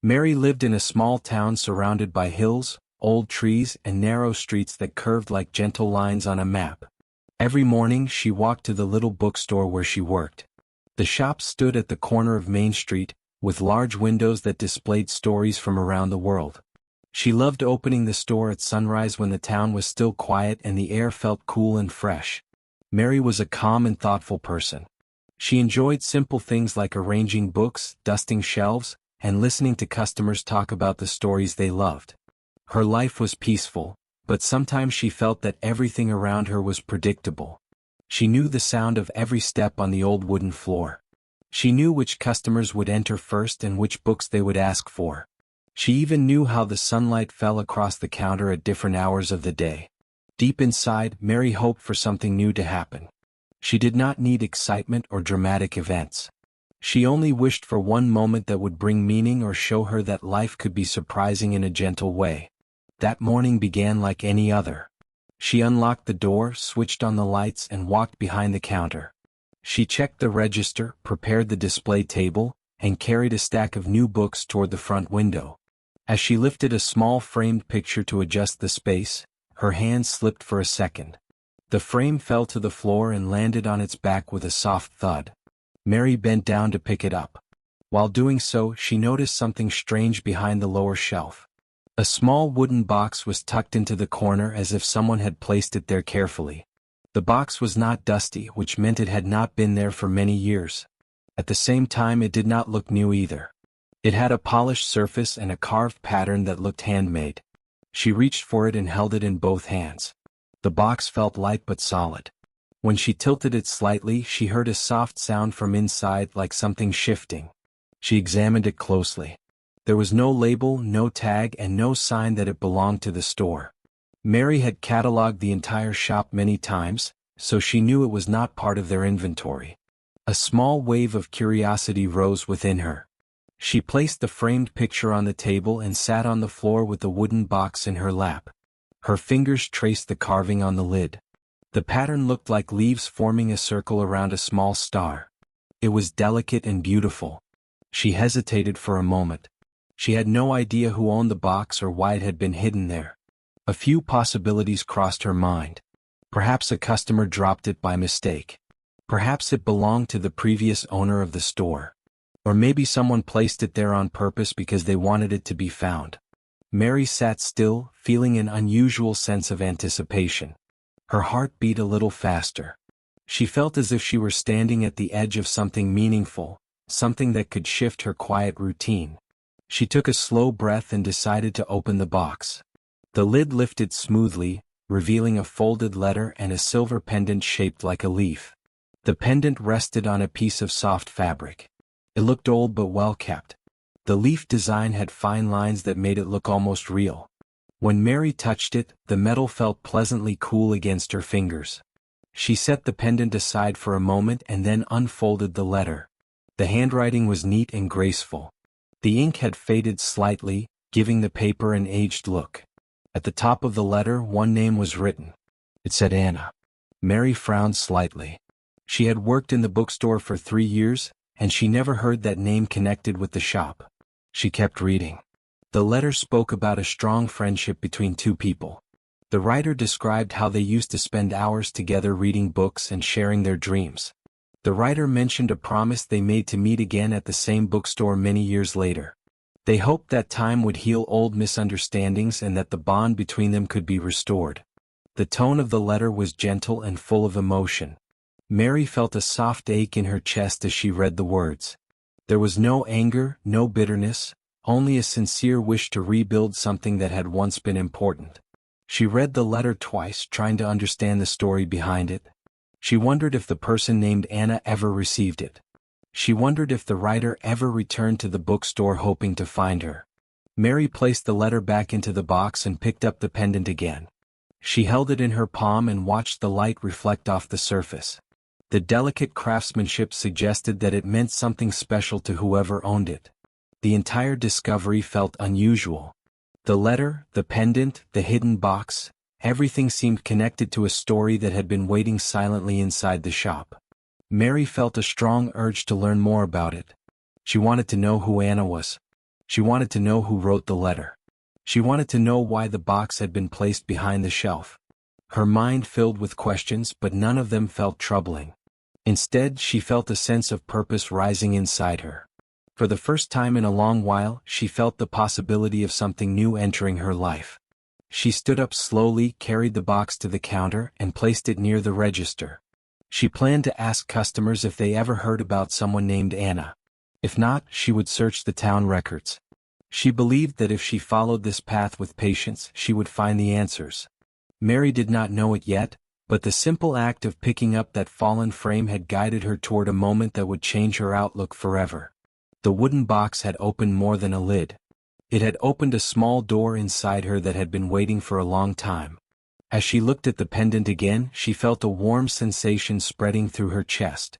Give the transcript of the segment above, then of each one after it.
Mary lived in a small town surrounded by hills, old trees, and narrow streets that curved like gentle lines on a map. Every morning she walked to the little bookstore where she worked. The shop stood at the corner of Main Street, with large windows that displayed stories from around the world. She loved opening the store at sunrise when the town was still quiet and the air felt cool and fresh. Mary was a calm and thoughtful person. She enjoyed simple things like arranging books, dusting shelves, and listening to customers talk about the stories they loved. Her life was peaceful, but sometimes she felt that everything around her was predictable. She knew the sound of every step on the old wooden floor. She knew which customers would enter first and which books they would ask for. She even knew how the sunlight fell across the counter at different hours of the day. Deep inside, Mary hoped for something new to happen. She did not need excitement or dramatic events. She only wished for one moment that would bring meaning or show her that life could be surprising in a gentle way. That morning began like any other. She unlocked the door, switched on the lights, and walked behind the counter. She checked the register, prepared the display table, and carried a stack of new books toward the front window. As she lifted a small framed picture to adjust the space, her hand slipped for a second. The frame fell to the floor and landed on its back with a soft thud. Mary bent down to pick it up. While doing so, she noticed something strange behind the lower shelf. A small wooden box was tucked into the corner as if someone had placed it there carefully. The box was not dusty, which meant it had not been there for many years. At the same time, it did not look new either. It had a polished surface and a carved pattern that looked handmade. She reached for it and held it in both hands. The box felt light but solid. When she tilted it slightly, she heard a soft sound from inside, like something shifting. She examined it closely. There was no label, no tag, and no sign that it belonged to the store. Mary had cataloged the entire shop many times, so she knew it was not part of their inventory. A small wave of curiosity rose within her. She placed the framed picture on the table and sat on the floor with the wooden box in her lap. Her fingers traced the carving on the lid. The pattern looked like leaves forming a circle around a small star. It was delicate and beautiful. She hesitated for a moment. She had no idea who owned the box or why it had been hidden there. A few possibilities crossed her mind. Perhaps a customer dropped it by mistake. Perhaps it belonged to the previous owner of the store. Or maybe someone placed it there on purpose because they wanted it to be found. Mary sat still, feeling an unusual sense of anticipation. Her heart beat a little faster. She felt as if she were standing at the edge of something meaningful, something that could shift her quiet routine. She took a slow breath and decided to open the box. The lid lifted smoothly, revealing a folded letter and a silver pendant shaped like a leaf. The pendant rested on a piece of soft fabric. It looked old but well kept. The leaf design had fine lines that made it look almost real. When Mary touched it, the metal felt pleasantly cool against her fingers. She set the pendant aside for a moment and then unfolded the letter. The handwriting was neat and graceful. The ink had faded slightly, giving the paper an aged look. At the top of the letter, one name was written. It said Anna. Mary frowned slightly. She had worked in the bookstore for 3 years, and she never heard that name connected with the shop. She kept reading. The letter spoke about a strong friendship between two people. The writer described how they used to spend hours together reading books and sharing their dreams. The writer mentioned a promise they made to meet again at the same bookstore many years later. They hoped that time would heal old misunderstandings and that the bond between them could be restored. The tone of the letter was gentle and full of emotion. Mary felt a soft ache in her chest as she read the words. There was no anger, no bitterness, only a sincere wish to rebuild something that had once been important. She read the letter twice, trying to understand the story behind it. She wondered if the person named Anna ever received it. She wondered if the writer ever returned to the bookstore hoping to find her. Mary placed the letter back into the box and picked up the pendant again. She held it in her palm and watched the light reflect off the surface. The delicate craftsmanship suggested that it meant something special to whoever owned it. The entire discovery felt unusual. The letter, the pendant, the hidden box, everything seemed connected to a story that had been waiting silently inside the shop. Mary felt a strong urge to learn more about it. She wanted to know who Anna was. She wanted to know who wrote the letter. She wanted to know why the box had been placed behind the shelf. Her mind filled with questions, but none of them felt troubling. Instead, she felt a sense of purpose rising inside her. For the first time in a long while, she felt the possibility of something new entering her life. She stood up slowly, carried the box to the counter, and placed it near the register. She planned to ask customers if they ever heard about someone named Anna. If not, she would search the town records. She believed that if she followed this path with patience, she would find the answers. Mary did not know it yet, but the simple act of picking up that fallen frame had guided her toward a moment that would change her outlook forever. The wooden box had opened more than a lid. It had opened a small door inside her that had been waiting for a long time. As she looked at the pendant again, she felt a warm sensation spreading through her chest.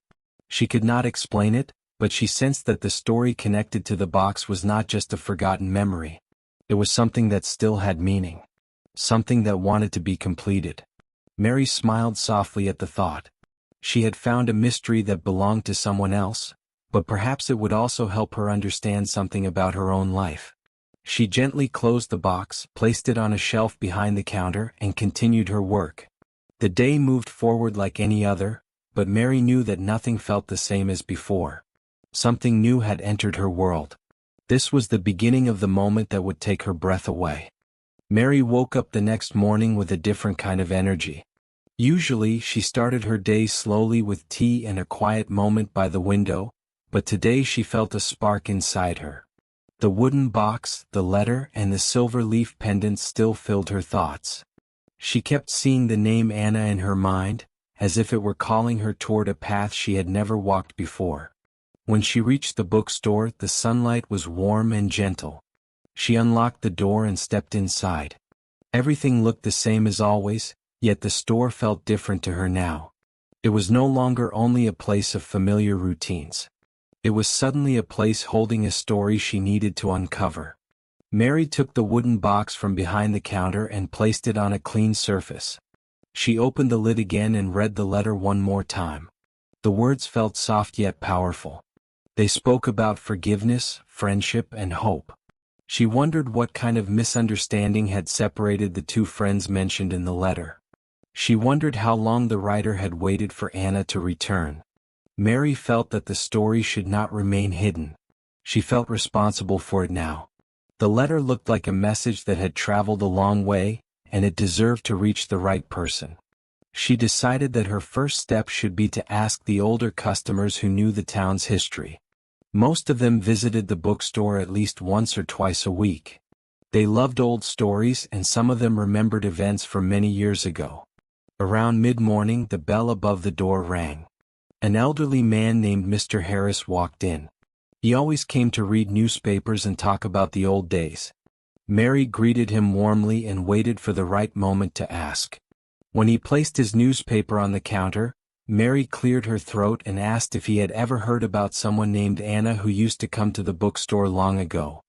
She could not explain it, but she sensed that the story connected to the box was not just a forgotten memory. It was something that still had meaning. Something that wanted to be completed. Mary smiled softly at the thought. She had found a mystery that belonged to someone else, but perhaps it would also help her understand something about her own life. She gently closed the box, placed it on a shelf behind the counter, and continued her work. The day moved forward like any other, but Mary knew that nothing felt the same as before. Something new had entered her world. This was the beginning of the moment that would take her breath away. Mary woke up the next morning with a different kind of energy. Usually, she started her day slowly with tea and a quiet moment by the window, but today she felt a spark inside her. The wooden box, the letter, and the silver leaf pendant still filled her thoughts. She kept seeing the name Anna in her mind, as if it were calling her toward a path she had never walked before. When she reached the bookstore, the sunlight was warm and gentle. She unlocked the door and stepped inside. Everything looked the same as always, yet the store felt different to her now. It was no longer only a place of familiar routines. It was suddenly a place holding a story she needed to uncover. Mary took the wooden box from behind the counter and placed it on a clean surface. She opened the lid again and read the letter one more time. The words felt soft yet powerful. They spoke about forgiveness, friendship, and hope. She wondered what kind of misunderstanding had separated the two friends mentioned in the letter. She wondered how long the writer had waited for Anna to return. Mary felt that the story should not remain hidden. She felt responsible for it now. The letter looked like a message that had traveled a long way, and it deserved to reach the right person. She decided that her first step should be to ask the older customers who knew the town's history. Most of them visited the bookstore at least once or twice a week. They loved old stories, and some of them remembered events from many years ago. Around mid-morning, the bell above the door rang. An elderly man named Mr. Harris walked in. He always came to read newspapers and talk about the old days. Mary greeted him warmly and waited for the right moment to ask. When he placed his newspaper on the counter, Mary cleared her throat and asked if he had ever heard about someone named Anna who used to come to the bookstore long ago.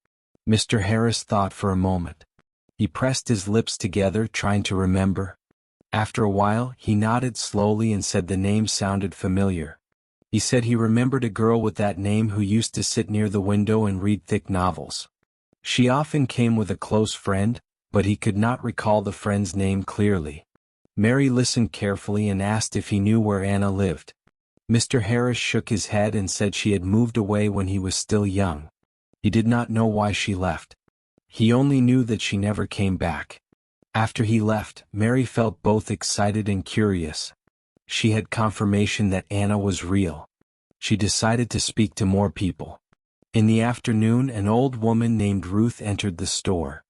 Mr. Harris thought for a moment. He pressed his lips together, trying to remember. After a while, he nodded slowly and said the name sounded familiar. He said he remembered a girl with that name who used to sit near the window and read thick novels. She often came with a close friend, but he could not recall the friend's name clearly. Mary listened carefully and asked if he knew where Anna lived. Mr. Harris shook his head and said she had moved away when he was still young. He did not know why she left. He only knew that she never came back. After he left, Mary felt both excited and curious. She had confirmation that Anna was real. She decided to speak to more people. In the afternoon, an old woman named Ruth entered the store.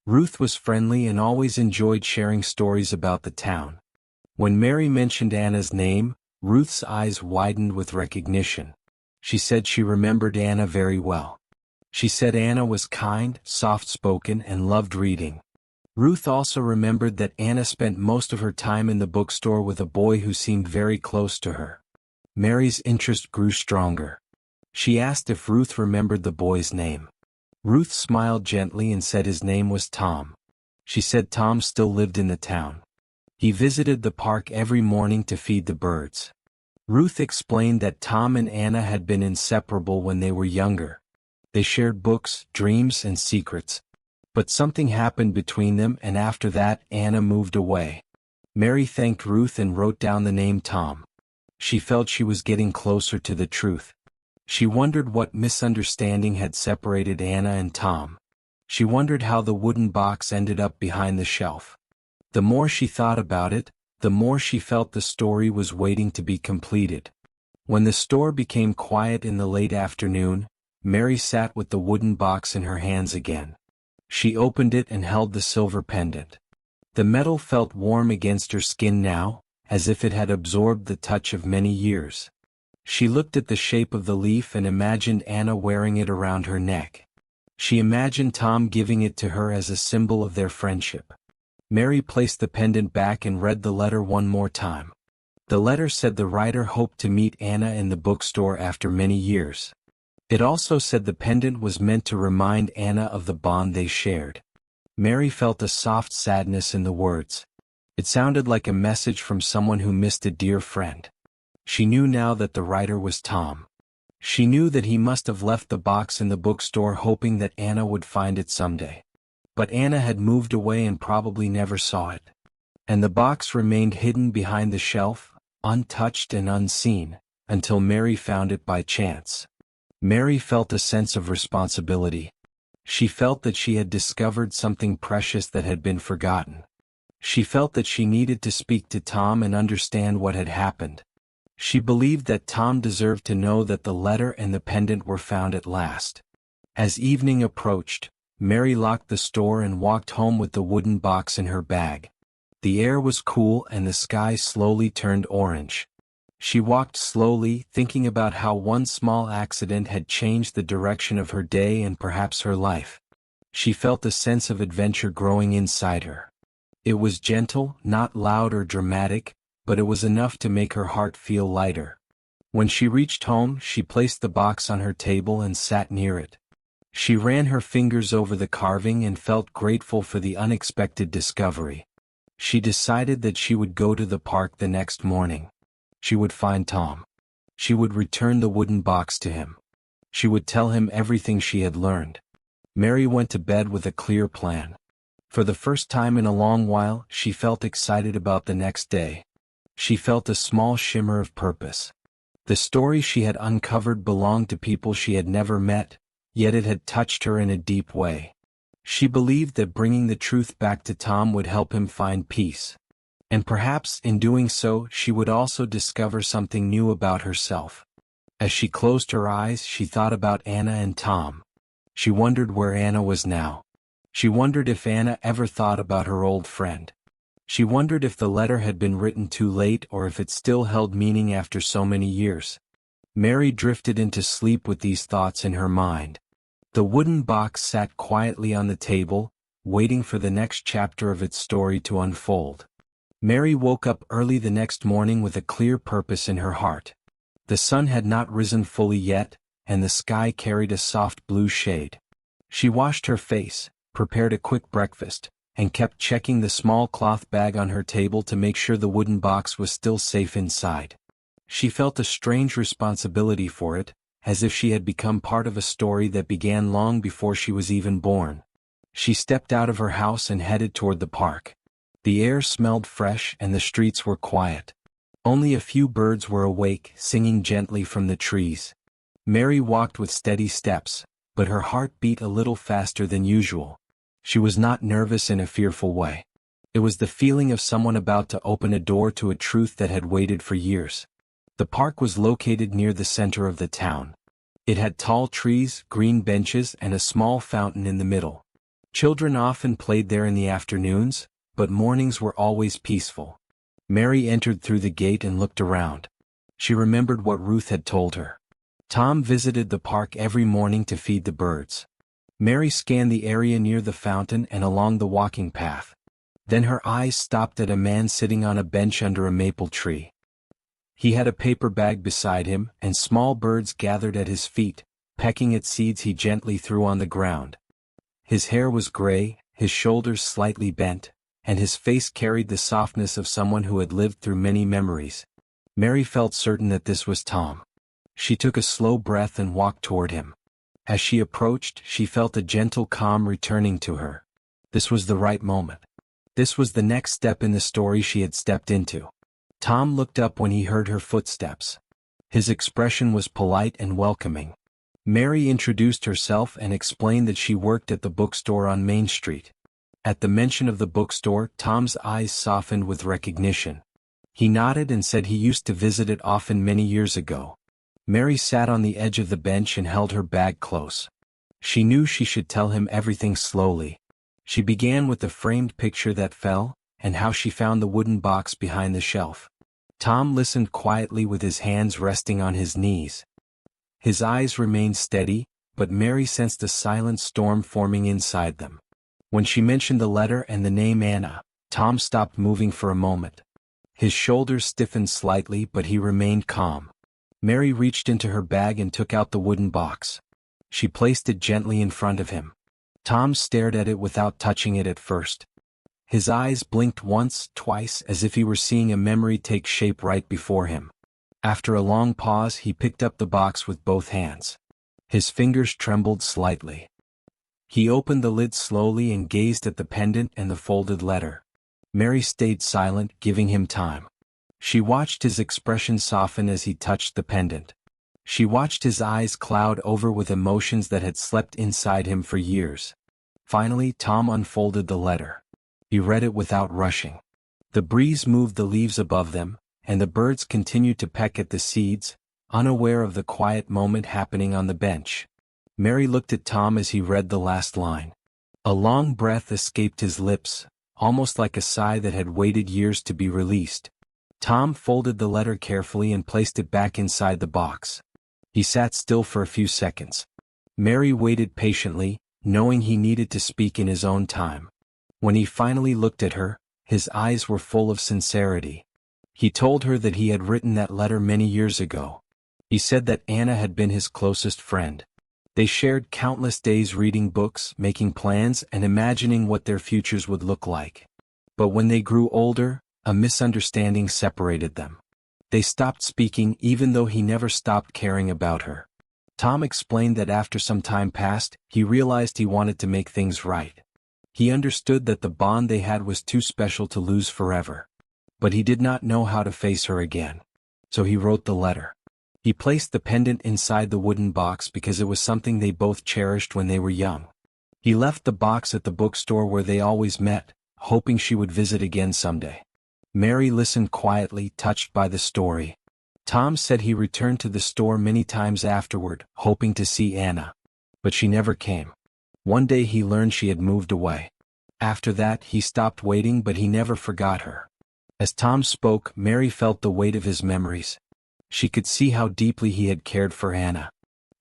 Ruth was friendly and always enjoyed sharing stories about the town. When Mary mentioned Anna's name, Ruth's eyes widened with recognition. She said she remembered Anna very well. She said Anna was kind, soft-spoken, and loved reading. Ruth also remembered that Anna spent most of her time in the bookstore with a boy who seemed very close to her. Mary's interest grew stronger. She asked if Ruth remembered the boy's name. Ruth smiled gently and said his name was Tom. She said Tom still lived in the town. He visited the park every morning to feed the birds. Ruth explained that Tom and Anna had been inseparable when they were younger. They shared books, dreams, and secrets. But something happened between them, and after that, Anna moved away. Mary thanked Ruth and wrote down the name Tom. She felt she was getting closer to the truth. She wondered what misunderstanding had separated Anna and Tom. She wondered how the wooden box ended up behind the shelf. The more she thought about it, the more she felt the story was waiting to be completed. When the store became quiet in the late afternoon, Mary sat with the wooden box in her hands again. She opened it and held the silver pendant. The metal felt warm against her skin now, as if it had absorbed the touch of many years. She looked at the shape of the leaf and imagined Anna wearing it around her neck. She imagined Tom giving it to her as a symbol of their friendship. Mary placed the pendant back and read the letter one more time. The letter said the writer hoped to meet Anna in the bookstore after many years. It also said the pendant was meant to remind Anna of the bond they shared. Mary felt a soft sadness in the words. It sounded like a message from someone who missed a dear friend. She knew now that the writer was Tom. She knew that he must have left the box in the bookstore hoping that Anna would find it someday. But Anna had moved away and probably never saw it. And the box remained hidden behind the shelf, untouched and unseen, until Mary found it by chance. Mary felt a sense of responsibility. She felt that she had discovered something precious that had been forgotten. She felt that she needed to speak to Tom and understand what had happened. She believed that Tom deserved to know that the letter and the pendant were found at last. As evening approached, Mary locked the store and walked home with the wooden box in her bag. The air was cool and the sky slowly turned orange. She walked slowly, thinking about how one small accident had changed the direction of her day and perhaps her life. She felt a sense of adventure growing inside her. It was gentle, not loud or dramatic, but it was enough to make her heart feel lighter. When she reached home, she placed the box on her table and sat near it. She ran her fingers over the carving and felt grateful for the unexpected discovery. She decided that she would go to the park the next morning. She would find Tom. She would return the wooden box to him. She would tell him everything she had learned. Mary went to bed with a clear plan. For the first time in a long while, she felt excited about the next day. She felt a small shimmer of purpose. The story she had uncovered belonged to people she had never met, yet it had touched her in a deep way. She believed that bringing the truth back to Tom would help him find peace. And perhaps, in doing so, she would also discover something new about herself. As she closed her eyes, she thought about Anna and Tom. She wondered where Anna was now. She wondered if Anna ever thought about her old friend. She wondered if the letter had been written too late or if it still held meaning after so many years. Mary drifted into sleep with these thoughts in her mind. The wooden box sat quietly on the table, waiting for the next chapter of its story to unfold. Mary woke up early the next morning with a clear purpose in her heart. The sun had not risen fully yet, and the sky carried a soft blue shade. She washed her face, prepared a quick breakfast, and kept checking the small cloth bag on her table to make sure the wooden box was still safe inside. She felt a strange responsibility for it, as if she had become part of a story that began long before she was even born. She stepped out of her house and headed toward the park. The air smelled fresh and the streets were quiet. Only a few birds were awake, singing gently from the trees. Mary walked with steady steps, but her heart beat a little faster than usual. She was not nervous in a fearful way. It was the feeling of someone about to open a door to a truth that had waited for years. The park was located near the center of the town. It had tall trees, green benches, and a small fountain in the middle. Children often played there in the afternoons, but mornings were always peaceful. Mary entered through the gate and looked around. She remembered what Ruth had told her. Tom visited the park every morning to feed the birds. Mary scanned the area near the fountain and along the walking path. Then her eyes stopped at a man sitting on a bench under a maple tree. He had a paper bag beside him, and small birds gathered at his feet, pecking at seeds he gently threw on the ground. His hair was gray, his shoulders slightly bent, and his face carried the softness of someone who had lived through many memories. Mary felt certain that this was Tom. She took a slow breath and walked toward him. As she approached, she felt a gentle calm returning to her. This was the right moment. This was the next step in the story she had stepped into. Tom looked up when he heard her footsteps. His expression was polite and welcoming. Mary introduced herself and explained that she worked at the bookstore on Main Street. At the mention of the bookstore, Tom's eyes softened with recognition. He nodded and said he used to visit it often many years ago. Mary sat on the edge of the bench and held her bag close. She knew she should tell him everything slowly. She began with the framed picture that fell, and how she found the wooden box behind the shelf. Tom listened quietly with his hands resting on his knees. His eyes remained steady, but Mary sensed a silent storm forming inside them. When she mentioned the letter and the name Anna, Tom stopped moving for a moment. His shoulders stiffened slightly, but he remained calm. Mary reached into her bag and took out the wooden box. She placed it gently in front of him. Tom stared at it without touching it at first. His eyes blinked once, twice, as if he were seeing a memory take shape right before him. After a long pause, he picked up the box with both hands. His fingers trembled slightly. He opened the lid slowly and gazed at the pendant and the folded letter. Mary stayed silent, giving him time. She watched his expression soften as he touched the pendant. She watched his eyes cloud over with emotions that had slept inside him for years. Finally, Tom unfolded the letter. He read it without rushing. The breeze moved the leaves above them, and the birds continued to peck at the seeds, unaware of the quiet moment happening on the bench. Mary looked at Tom as he read the last line. A long breath escaped his lips, almost like a sigh that had waited years to be released. Tom folded the letter carefully and placed it back inside the box. He sat still for a few seconds. Mary waited patiently, knowing he needed to speak in his own time. When he finally looked at her, his eyes were full of sincerity. He told her that he had written that letter many years ago. He said that Anna had been his closest friend. They shared countless days reading books, making plans, and imagining what their futures would look like. But when they grew older, a misunderstanding separated them. They stopped speaking even though he never stopped caring about her. Tom explained that after some time passed, he realized he wanted to make things right. He understood that the bond they had was too special to lose forever. But he did not know how to face her again. So he wrote the letter. He placed the pendant inside the wooden box because it was something they both cherished when they were young. He left the box at the bookstore where they always met, hoping she would visit again someday. Mary listened quietly, touched by the story. Tom said he returned to the store many times afterward, hoping to see Anna. But she never came. One day he learned she had moved away. After that, he stopped waiting, but he never forgot her. As Tom spoke, Mary felt the weight of his memories. She could see how deeply he had cared for Anna.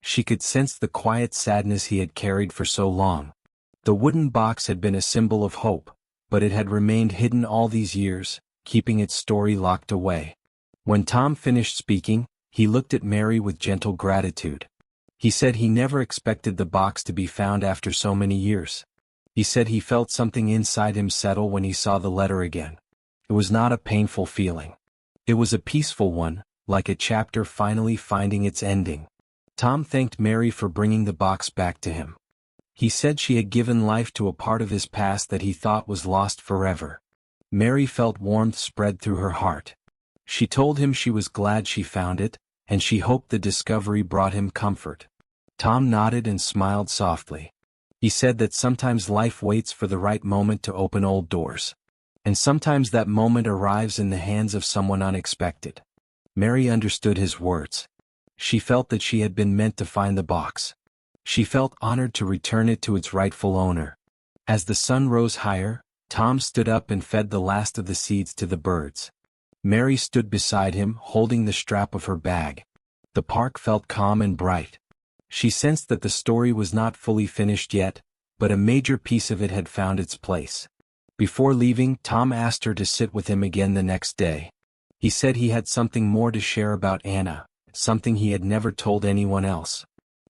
She could sense the quiet sadness he had carried for so long. The wooden box had been a symbol of hope, but it had remained hidden all these years, keeping its story locked away. When Tom finished speaking, he looked at Mary with gentle gratitude. He said he never expected the box to be found after so many years. He said he felt something inside him settle when he saw the letter again. It was not a painful feeling. It was a peaceful one, like a chapter finally finding its ending. Tom thanked Mary for bringing the box back to him. He said she had given life to a part of his past that he thought was lost forever. Mary felt warmth spread through her heart. She told him she was glad she found it, and she hoped the discovery brought him comfort. Tom nodded and smiled softly. He said that sometimes life waits for the right moment to open old doors. And sometimes that moment arrives in the hands of someone unexpected. Mary understood his words. She felt that she had been meant to find the box. She felt honored to return it to its rightful owner. As the sun rose higher, Tom stood up and fed the last of the seeds to the birds. Mary stood beside him, holding the strap of her bag. The park felt calm and bright. She sensed that the story was not fully finished yet, but a major piece of it had found its place. Before leaving, Tom asked her to sit with him again the next day. He said he had something more to share about Anna, something he had never told anyone else.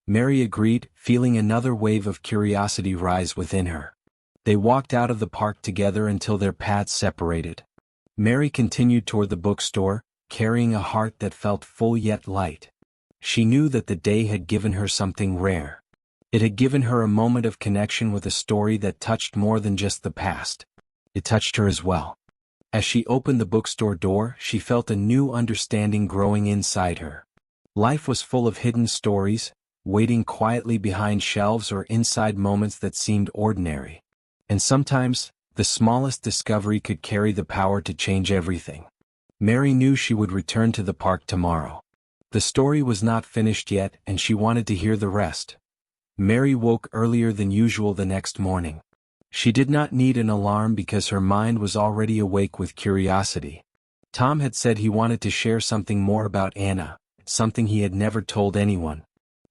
Mary agreed, feeling another wave of curiosity rise within her. They walked out of the park together until their paths separated. Mary continued toward the bookstore, carrying a heart that felt full yet light. She knew that the day had given her something rare. It had given her a moment of connection with a story that touched more than just the past. It touched her as well. As she opened the bookstore door, she felt a new understanding growing inside her. Life was full of hidden stories, waiting quietly behind shelves or inside moments that seemed ordinary. And sometimes, the smallest discovery could carry the power to change everything. Mary knew she would return to the park tomorrow. The story was not finished yet, and she wanted to hear the rest. Mary woke earlier than usual the next morning. She did not need an alarm because her mind was already awake with curiosity. Tom had said he wanted to share something more about Anna, something he had never told anyone.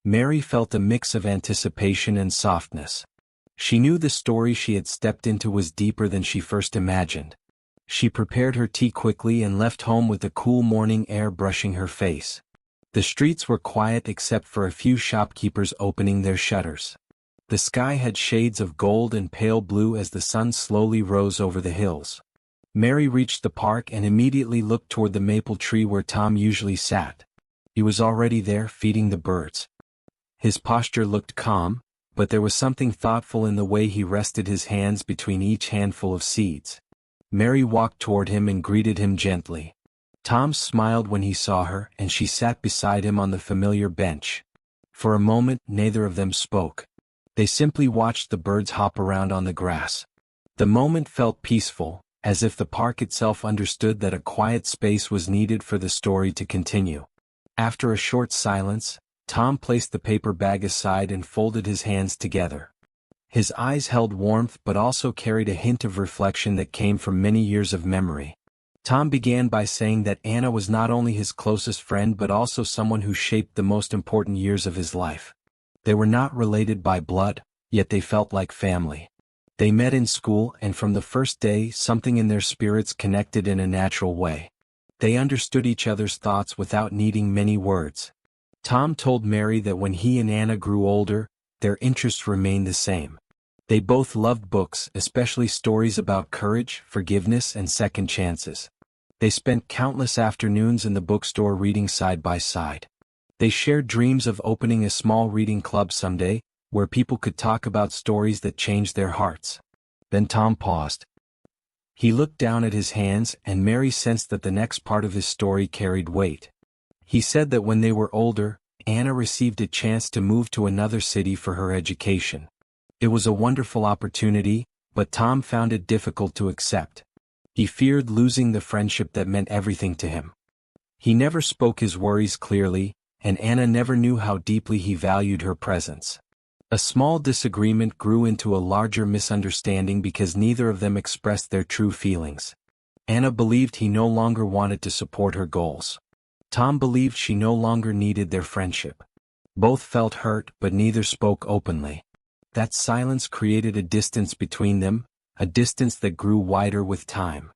Mary felt a mix of anticipation and softness. She knew the story she had stepped into was deeper than she first imagined. She prepared her tea quickly and left home with the cool morning air brushing her face. The streets were quiet except for a few shopkeepers opening their shutters. The sky had shades of gold and pale blue as the sun slowly rose over the hills. Mary reached the park and immediately looked toward the maple tree where Tom usually sat. He was already there, feeding the birds. His posture looked calm, but there was something thoughtful in the way he rested his hands between each handful of seeds. Mary walked toward him and greeted him gently. Tom smiled when he saw her, and she sat beside him on the familiar bench. For a moment, neither of them spoke. They simply watched the birds hop around on the grass. The moment felt peaceful, as if the park itself understood that a quiet space was needed for the story to continue. After a short silence, Tom placed the paper bag aside and folded his hands together. His eyes held warmth but also carried a hint of reflection that came from many years of memory. Tom began by saying that Anna was not only his closest friend but also someone who shaped the most important years of his life. They were not related by blood, yet they felt like family. They met in school, and from the first day something in their spirits connected in a natural way. They understood each other's thoughts without needing many words. Tom told Mary that when he and Anna grew older, their interests remained the same. They both loved books, especially stories about courage, forgiveness, and second chances. They spent countless afternoons in the bookstore reading side by side. They shared dreams of opening a small reading club someday, where people could talk about stories that changed their hearts. Then Tom paused. He looked down at his hands, and Mary sensed that the next part of his story carried weight. He said that when they were older, Anna received a chance to move to another city for her education. It was a wonderful opportunity, but Tom found it difficult to accept. He feared losing the friendship that meant everything to him. He never spoke his worries clearly, and Anna never knew how deeply he valued her presence. A small disagreement grew into a larger misunderstanding because neither of them expressed their true feelings. Anna believed he no longer wanted to support her goals. Tom believed she no longer needed their friendship. Both felt hurt, but neither spoke openly. That silence created a distance between them, a distance that grew wider with time.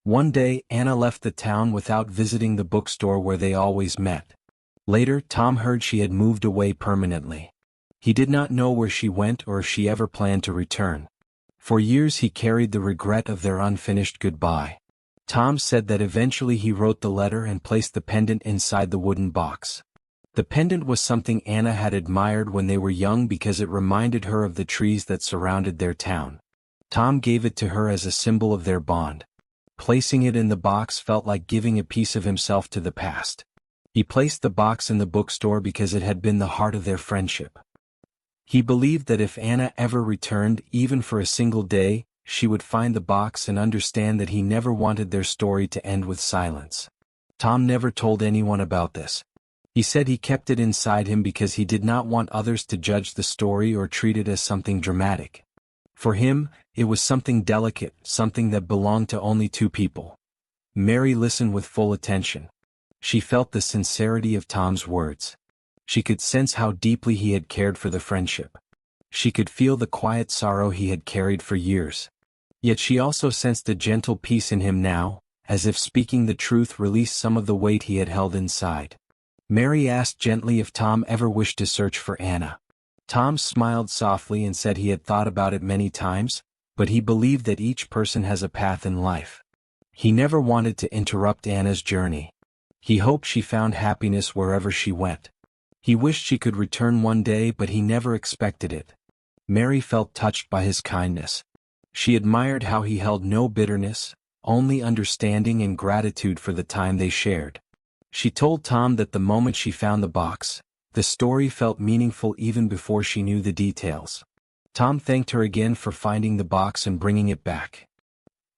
One day, Anna left the town without visiting the bookstore where they always met. Later, Tom heard she had moved away permanently. He did not know where she went or if she ever planned to return. For years he carried the regret of their unfinished goodbye. Tom said that eventually he wrote the letter and placed the pendant inside the wooden box. The pendant was something Anna had admired when they were young because it reminded her of the trees that surrounded their town. Tom gave it to her as a symbol of their bond. Placing it in the box felt like giving a piece of himself to the past. He placed the box in the bookstore because it had been the heart of their friendship. He believed that if Anna ever returned, even for a single day, she would find the box and understand that he never wanted their story to end with silence. Tom never told anyone about this. He said he kept it inside him because he did not want others to judge the story or treat it as something dramatic. For him, it was something delicate, something that belonged to only two people. Mary listened with full attention. She felt the sincerity of Tom's words. She could sense how deeply he had cared for the friendship. She could feel the quiet sorrow he had carried for years. Yet she also sensed a gentle peace in him now, as if speaking the truth released some of the weight he had held inside. Mary asked gently if Tom ever wished to search for Anna. Tom smiled softly and said he had thought about it many times, but he believed that each person has a path in life. He never wanted to interrupt Anna's journey. He hoped she found happiness wherever she went. He wished she could return one day, but he never expected it. Mary felt touched by his kindness. She admired how he held no bitterness, only understanding and gratitude for the time they shared. She told Tom that the moment she found the box, the story felt meaningful even before she knew the details. Tom thanked her again for finding the box and bringing it back.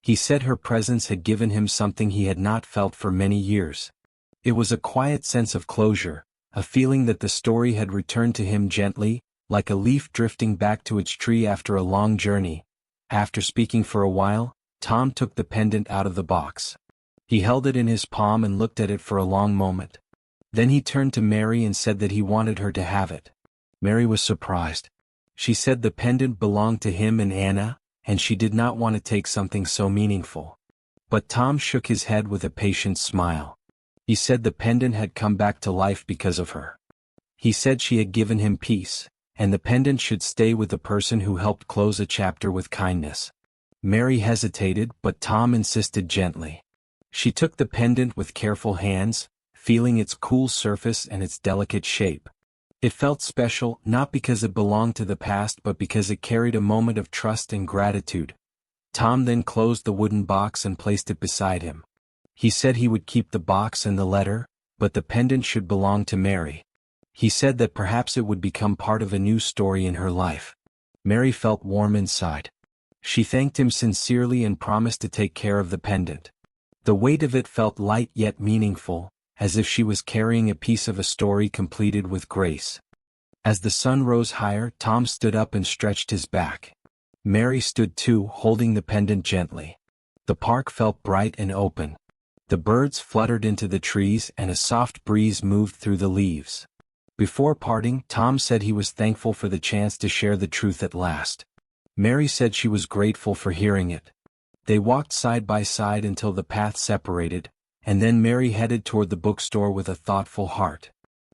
He said her presence had given him something he had not felt for many years. It was a quiet sense of closure, a feeling that the story had returned to him gently, like a leaf drifting back to its tree after a long journey. After speaking for a while, Tom took the pendant out of the box. He held it in his palm and looked at it for a long moment. Then he turned to Mary and said that he wanted her to have it. Mary was surprised. She said the pendant belonged to him and Anna, and she did not want to take something so meaningful. But Tom shook his head with a patient smile. He said the pendant had come back to life because of her. He said she had given him peace, and the pendant should stay with the person who helped close a chapter with kindness. Mary hesitated, but Tom insisted gently. She took the pendant with careful hands, feeling its cool surface and its delicate shape. It felt special, not because it belonged to the past but because it carried a moment of trust and gratitude. Tom then closed the wooden box and placed it beside him. He said he would keep the box and the letter, but the pendant should belong to Mary. He said that perhaps it would become part of a new story in her life. Mary felt warm inside. She thanked him sincerely and promised to take care of the pendant. The weight of it felt light yet meaningful, as if she was carrying a piece of a story completed with grace. As the sun rose higher, Tom stood up and stretched his back. Mary stood too, holding the pendant gently. The park felt bright and open. The birds fluttered into the trees and a soft breeze moved through the leaves. Before parting, Tom said he was thankful for the chance to share the truth at last. Mary said she was grateful for hearing it. They walked side by side until the path separated, and then Mary headed toward the bookstore with a thoughtful heart.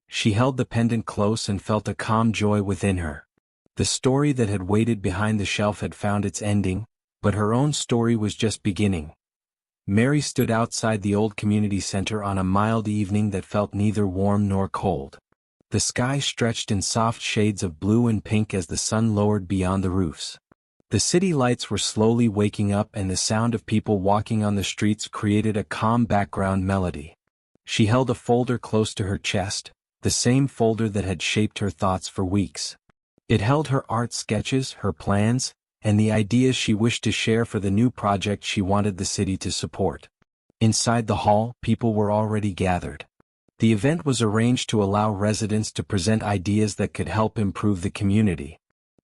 She held the pendant close and felt a calm joy within her. The story that had waited behind the shelf had found its ending, but her own story was just beginning. Mary stood outside the old community center on a mild evening that felt neither warm nor cold. The sky stretched in soft shades of blue and pink as the sun lowered beyond the roofs. The city lights were slowly waking up and the sound of people walking on the streets created a calm background melody. She held a folder close to her chest, the same folder that had shaped her thoughts for weeks. It held her art sketches, her plans, and the ideas she wished to share for the new project she wanted the city to support. Inside the hall, people were already gathered. The event was arranged to allow residents to present ideas that could help improve the community.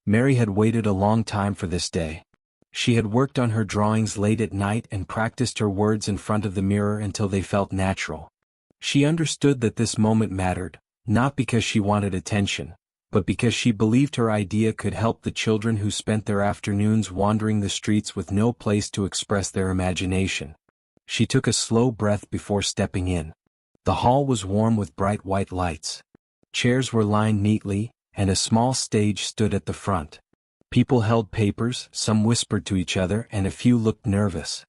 Mary had waited a long time for this day. She had worked on her drawings late at night and practiced her words in front of the mirror until they felt natural. She understood that this moment mattered, not because she wanted attention, but because she believed her idea could help the children who spent their afternoons wandering the streets with no place to express their imagination. She took a slow breath before stepping in. The hall was warm with bright white lights. Chairs were lined neatly, and a small stage stood at the front. People held papers, some whispered to each other, and a few looked nervous.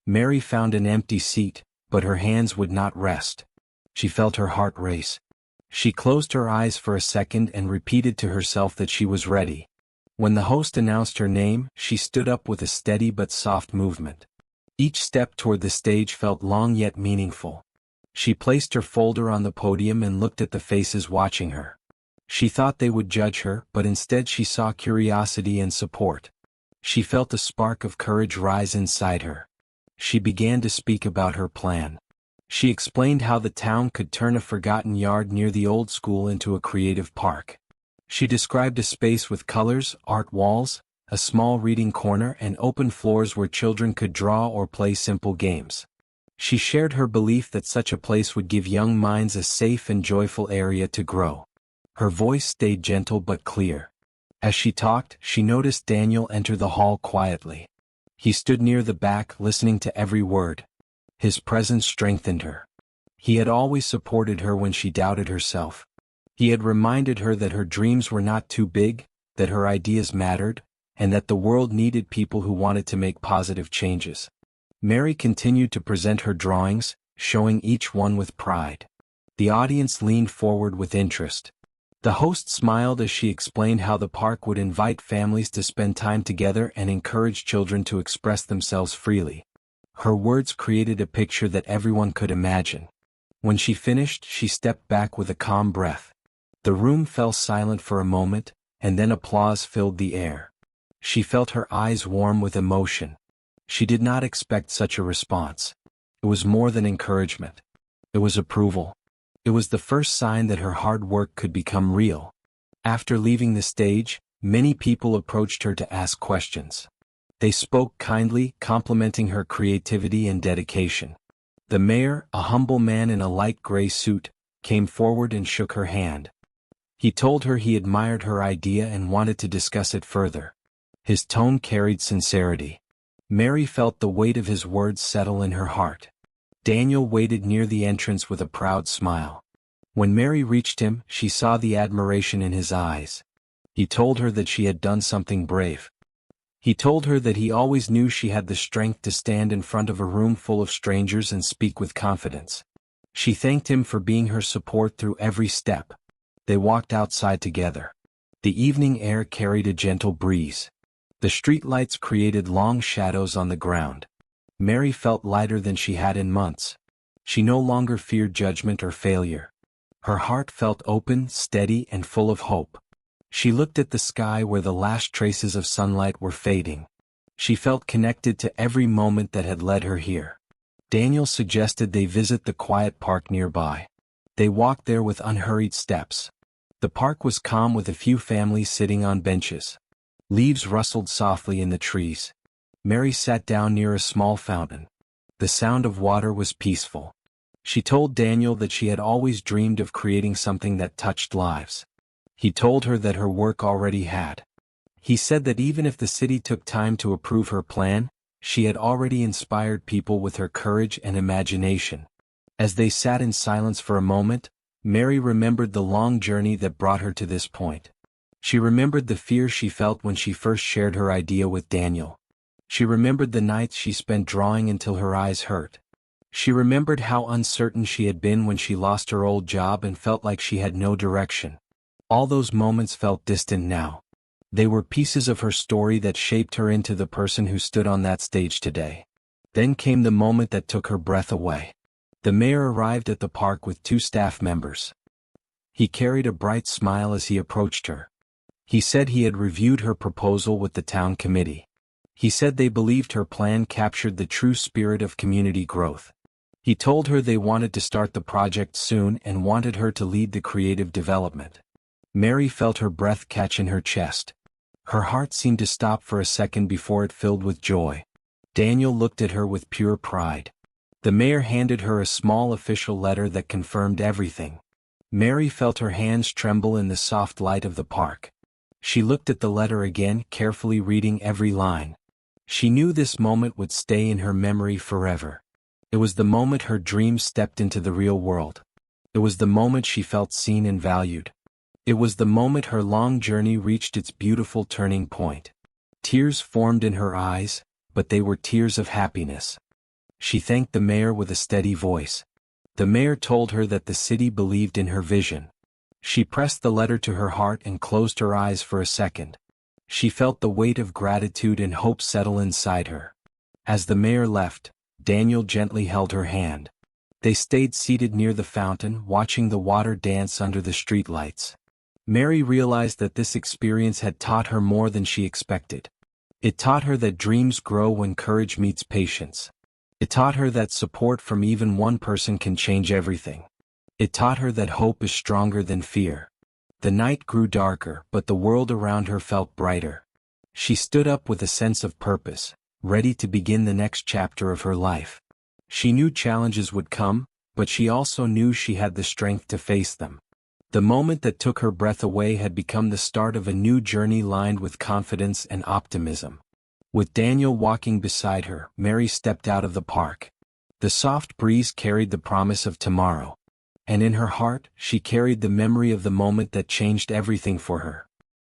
Mary found an empty seat, but her hands would not rest. She felt her heart race. She closed her eyes for a second and repeated to herself that she was ready. When the host announced her name, she stood up with a steady but soft movement. Each step toward the stage felt long yet meaningful. She placed her folder on the podium and looked at the faces watching her. She thought they would judge her, but instead she saw curiosity and support. She felt a spark of courage rise inside her. She began to speak about her plan. She explained how the town could turn a forgotten yard near the old school into a creative park. She described a space with colors, art walls, a small reading corner, and open floors where children could draw or play simple games. She shared her belief that such a place would give young minds a safe and joyful area to grow. Her voice stayed gentle but clear. As she talked, she noticed Daniel enter the hall quietly. He stood near the back, listening to every word. His presence strengthened her. He had always supported her when she doubted herself. He had reminded her that her dreams were not too big, that her ideas mattered, and that the world needed people who wanted to make positive changes. Mary continued to present her drawings, showing each one with pride. The audience leaned forward with interest. The host smiled as she explained how the park would invite families to spend time together and encourage children to express themselves freely. Her words created a picture that everyone could imagine. When she finished, she stepped back with a calm breath. The room fell silent for a moment, and then applause filled the air. She felt her eyes warm with emotion. She did not expect such a response. It was more than encouragement. It was approval. It was the first sign that her hard work could become real. After leaving the stage, many people approached her to ask questions. They spoke kindly, complimenting her creativity and dedication. The mayor, a humble man in a light gray suit, came forward and shook her hand. He told her he admired her idea and wanted to discuss it further. His tone carried sincerity. Mary felt the weight of his words settle in her heart. Daniel waited near the entrance with a proud smile. When Mary reached him, she saw the admiration in his eyes. He told her that she had done something brave. He told her that he always knew she had the strength to stand in front of a room full of strangers and speak with confidence. She thanked him for being her support through every step. They walked outside together. The evening air carried a gentle breeze. The streetlights created long shadows on the ground. Mary felt lighter than she had in months. She no longer feared judgment or failure. Her heart felt open, steady, and full of hope. She looked at the sky where the last traces of sunlight were fading. She felt connected to every moment that had led her here. Daniel suggested they visit the quiet park nearby. They walked there with unhurried steps. The park was calm with a few families sitting on benches. Leaves rustled softly in the trees. Mary sat down near a small fountain. The sound of water was peaceful. She told Daniel that she had always dreamed of creating something that touched lives. He told her that her work already had. He said that even if the city took time to approve her plan, she had already inspired people with her courage and imagination. As they sat in silence for a moment, Mary remembered the long journey that brought her to this point. She remembered the fear she felt when she first shared her idea with Daniel. She remembered the nights she spent drawing until her eyes hurt. She remembered how uncertain she had been when she lost her old job and felt like she had no direction. All those moments felt distant now. They were pieces of her story that shaped her into the person who stood on that stage today. Then came the moment that took her breath away. The mayor arrived at the park with 2 staff members. He carried a bright smile as he approached her. He said he had reviewed her proposal with the town committee. He said they believed her plan captured the true spirit of community growth. He told her they wanted to start the project soon and wanted her to lead the creative development. Mary felt her breath catch in her chest. Her heart seemed to stop for a second before it filled with joy. Daniel looked at her with pure pride. The mayor handed her a small official letter that confirmed everything. Mary felt her hands tremble in the soft light of the park. She looked at the letter again, carefully reading every line. She knew this moment would stay in her memory forever. It was the moment her dreams stepped into the real world. It was the moment she felt seen and valued. It was the moment her long journey reached its beautiful turning point. Tears formed in her eyes, but they were tears of happiness. She thanked the mayor with a steady voice. The mayor told her that the city believed in her vision. She pressed the letter to her heart and closed her eyes for a second. She felt the weight of gratitude and hope settle inside her. As the mayor left, Daniel gently held her hand. They stayed seated near the fountain, watching the water dance under the streetlights. Mary realized that this experience had taught her more than she expected. It taught her that dreams grow when courage meets patience. It taught her that support from even one person can change everything. It taught her that hope is stronger than fear. The night grew darker, but the world around her felt brighter. She stood up with a sense of purpose, ready to begin the next chapter of her life. She knew challenges would come, but she also knew she had the strength to face them. The moment that took her breath away had become the start of a new journey lined with confidence and optimism. With Daniel walking beside her, Mary stepped out of the park. The soft breeze carried the promise of tomorrow. And in her heart, she carried the memory of the moment that changed everything for her.